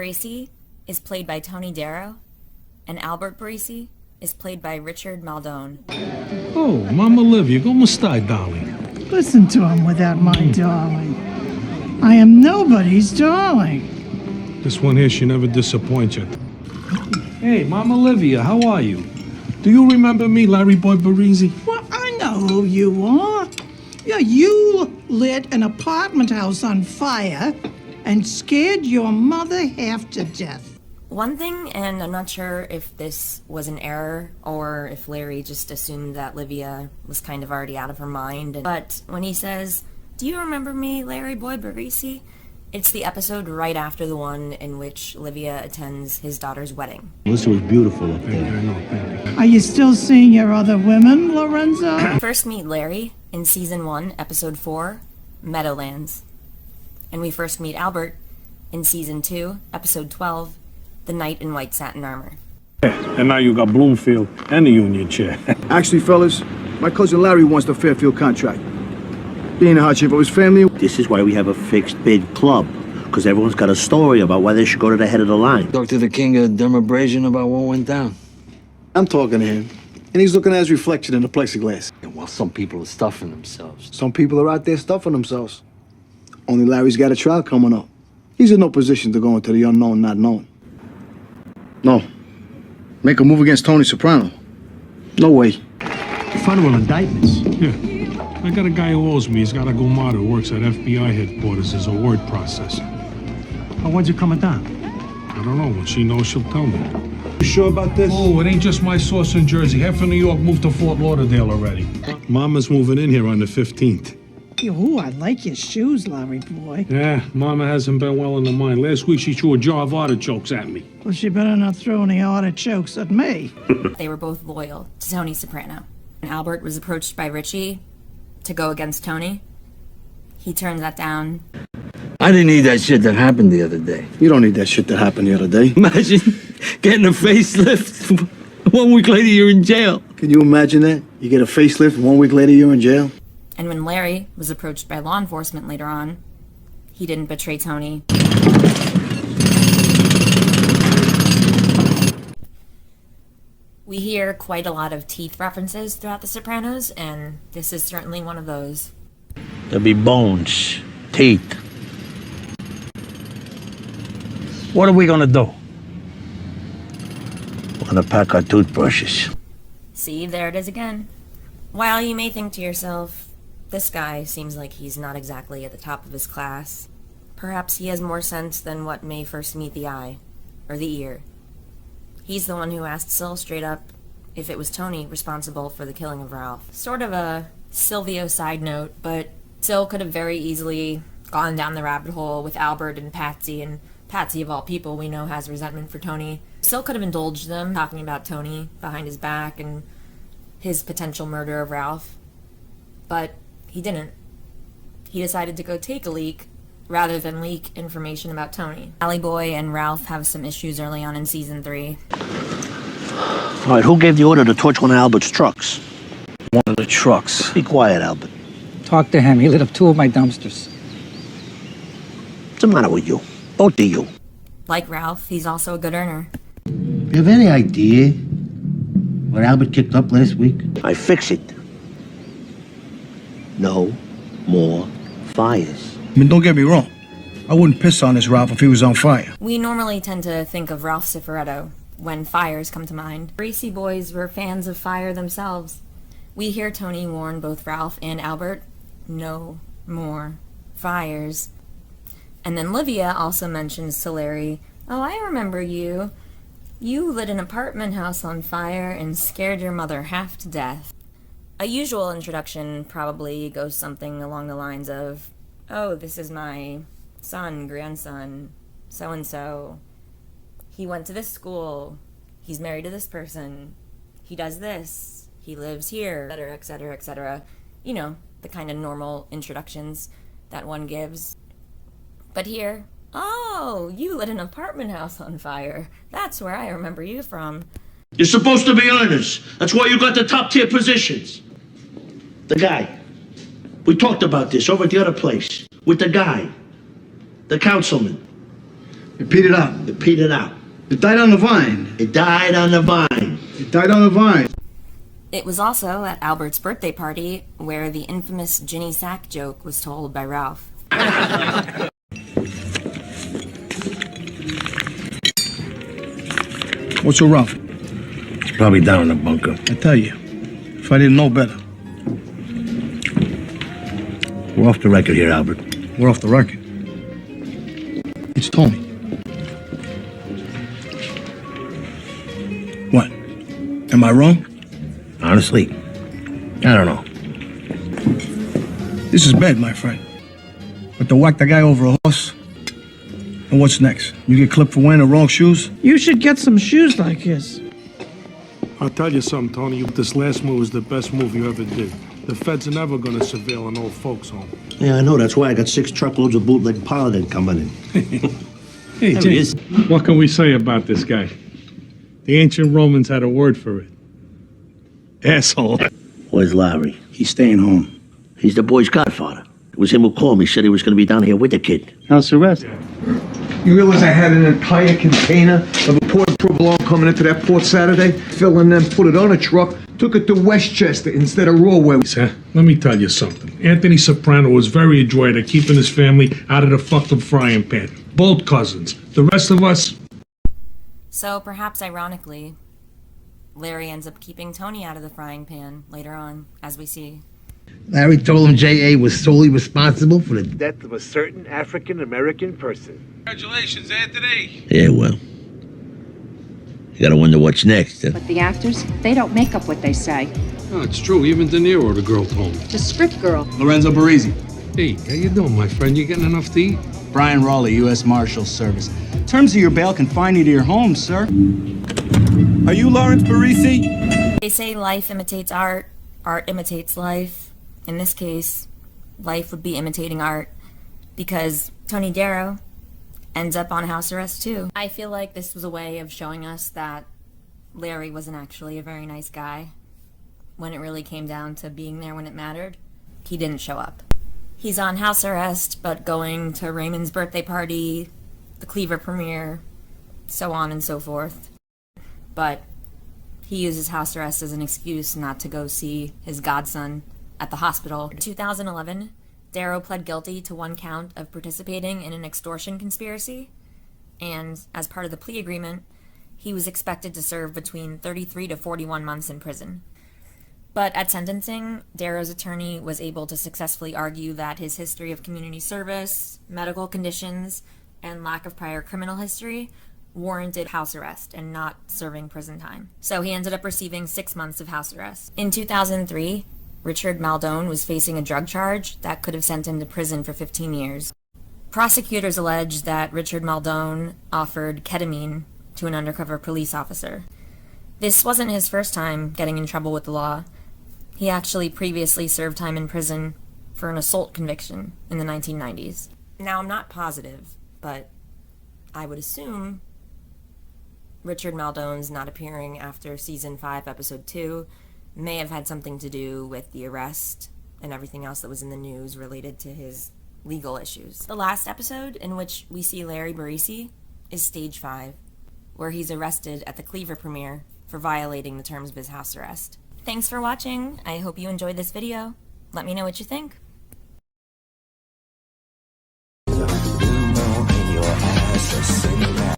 Barese is played by Tony Darrow, and Albert Barese is played by Richard Maldone. Oh, Mama Olivia, como stai, darling? Listen to him without my darling. I am nobody's darling. This one here, she never disappoints you. Hey, Mama Olivia, how are you? Do you remember me, Larry Boy Barese? Well, I know who you are. Yeah, you lit an apartment house on fire and scared your mother half to death. One thing, and I'm not sure if this was an error or if Larry just assumed that Livia was kind of already out of her mind, but when he says, "Do you remember me, Larry Boy Barese?" It's the episode right after the one in which Livia attends his daughter's wedding. Melissa was beautiful up there. I know, thank you. Are you still seeing your other women, Lorenzo? First meet Larry in Season 1, Episode 4, Meadowlands. And we first meet Albert in Season 2, Episode 12, The Knight in White Satin Armor. And now you got Bloomfield and the Union Chair. Actually, fellas, my cousin Larry wants the Fairfield contract. Being a hardship of his family. This is why we have a fixed bid club, because everyone's got a story about why they should go to the head of the line. Talk to the king of Dermabrasion about what went down. I'm talking to him, and he's looking at his reflection in the plexiglass. Yeah, well, some people are stuffing themselves. Some people are out there stuffing themselves. Only Larry's got a trial coming up. He's in no position to go into the unknown not known. No. Make a move against Tony Soprano. No way. Federal indictments. Yeah. I got a guy who owes me. He's got a gumar who works at FBI headquarters as a word processor. When's it coming down? I don't know. When she knows, she'll tell me. You sure about this? Oh, it ain't just my source in Jersey. Half of New York moved to Fort Lauderdale already. Mama's moving in here on the 15th. Ooh, I like your shoes, Larry boy. Yeah, Mama hasn't been well in the mind. Last week she threw a jar of artichokes at me. Well, she better not throw any artichokes at me. They were both loyal to Tony Soprano. When Albert was approached by Richie to go against Tony, he turned that down. I didn't need that shit that happened the other day. You don't need that shit that happened the other day. Imagine getting a facelift. 1 week later, you're in jail. Can you imagine that? You get a facelift, 1 week later you're in jail? And when Larry was approached by law enforcement later on, he didn't betray Tony. We hear quite a lot of teeth references throughout The Sopranos, and this is certainly one of those. There'll be bones, teeth. What are we gonna do? We're gonna pack our toothbrushes. See, there it is again. While you may think to yourself, this guy seems like he's not exactly at the top of his class, perhaps he has more sense than what may first meet the eye, or the ear. He's the one who asked Sil straight up if it was Tony responsible for the killing of Ralph. Sort of a Silvio side note, but Sil could have very easily gone down the rabbit hole with Albert and Patsy of all people we know has resentment for Tony. Sil could have indulged them, talking about Tony behind his back and his potential murder of Ralph. But he didn't. He decided to go take a leak rather than leak information about Tony. Alley Boy and Ralph have some issues early on in Season 3. All right, who gave the order to torch one of Albert's trucks? One of the trucks. Be quiet, Albert. Talk to him. He lit up 2 of my dumpsters. What's the matter with you? Both of you. Like Ralph, he's also a good earner. You have any idea what Albert kicked up last week? I fix it. No more fires. I mean, don't get me wrong. I wouldn't piss on this Ralph if he was on fire. We normally tend to think of Ralph Cifaretto when fires come to mind. Barese boys were fans of fire themselves. We hear Tony warn both Ralph and Albert, no more fires. And then Livia also mentions to Larry, "Oh, I remember you. You lit an apartment house on fire and scared your mother half to death." A usual introduction probably goes something along the lines of, "Oh, this is my son, grandson, so-and-so. He went to this school. He's married to this person. He does this. He lives here," etc., etc., etc. You know, the kind of normal introductions that one gives. But here, "Oh, you lit an apartment house on fire. That's where I remember you from." You're supposed to be earners. That's why you got the top tier positions. The guy. We talked about this over at the other place. With the guy. The councilman. It petered out. It petered out. It died on the vine. It died on the vine. It died on the vine. It was also at Albert's birthday party where the infamous Ginny Sack joke was told by Ralph. What's your Ralph? Probably down in the bunker. I tell you, if I didn't know better. We're off the record here, Albert. We're off the record. It's Tony. What? Am I wrong? Honestly, I don't know. This is bad, my friend. But to whack the guy over a horse? And what's next? You get clipped for wearing the wrong shoes? You should get some shoes like his. I'll tell you something, Tony. This last move is the best move you ever did. The feds are never going to surveil an old folks' home. Yeah, I know. That's why I got 6 truckloads of bootleg Paladin coming in. Hey, There he is. what can we say about this guy? The ancient Romans had a word for it. Asshole. Where's Larry? He's staying home. He's the boy's godfather. It was him who called me. Said he was going to be down here with the kid. House arrest. You realize I had an entire container of a port provolone coming into that port Saturday? Phil and them put it on a truck, took it to Westchester instead of Rawway. Huh? Let me tell you something. Anthony Soprano was very adroit at keeping his family out of the fucking frying pan. Both cousins. The rest of us... So, perhaps ironically, Larry ends up keeping Tony out of the frying pan later on, as we see. Larry told him J.A. was solely responsible for the death of a certain African-American person. Congratulations, Anthony! Yeah, well. You gotta wonder what's next. But the actors, they don't make up what they say. Oh, it's true. Even De Niro, the girl told me. The script girl. Lorenzo Barese. Hey, how you doing, my friend? You getting enough to eat? Brian Raleigh, U.S. Marshal Service. Terms of your bail confine you to your home, sir. Are you Lawrence Barese? They say life imitates art, art imitates life. In this case, life would be imitating art, because Tony Darrow ends up on house arrest too. I feel like this was a way of showing us that Larry wasn't actually a very nice guy. When it really came down to being there when it mattered, he didn't show up. He's on house arrest, but going to Raymond's birthday party, the Cleaver premiere, so on and so forth. But he uses house arrest as an excuse not to go see his godson at the hospital. In 2011, Darrow pled guilty to 1 count of participating in an extortion conspiracy, and as part of the plea agreement, he was expected to serve between 33 to 41 months in prison. But at sentencing, Darrow's attorney was able to successfully argue that his history of community service, medical conditions, and lack of prior criminal history warranted house arrest and not serving prison time. So he ended up receiving 6 months of house arrest. In 2003, Richard Maldone was facing a drug charge that could have sent him to prison for 15 years. Prosecutors alleged that Richard Maldone offered ketamine to an undercover police officer. This wasn't his first time getting in trouble with the law. He actually previously served time in prison for an assault conviction in the 1990s. Now, I'm not positive, but I would assume Richard Maldone's not appearing after Season 5, Episode 2 may have had something to do with the arrest and everything else that was in the news related to his legal issues. The last episode in which we see Larry Barese is Stage 5, where he's arrested at the Cleaver premiere for violating the terms of his house arrest. Thanks for watching. I hope you enjoyed this video. Let me know what you think.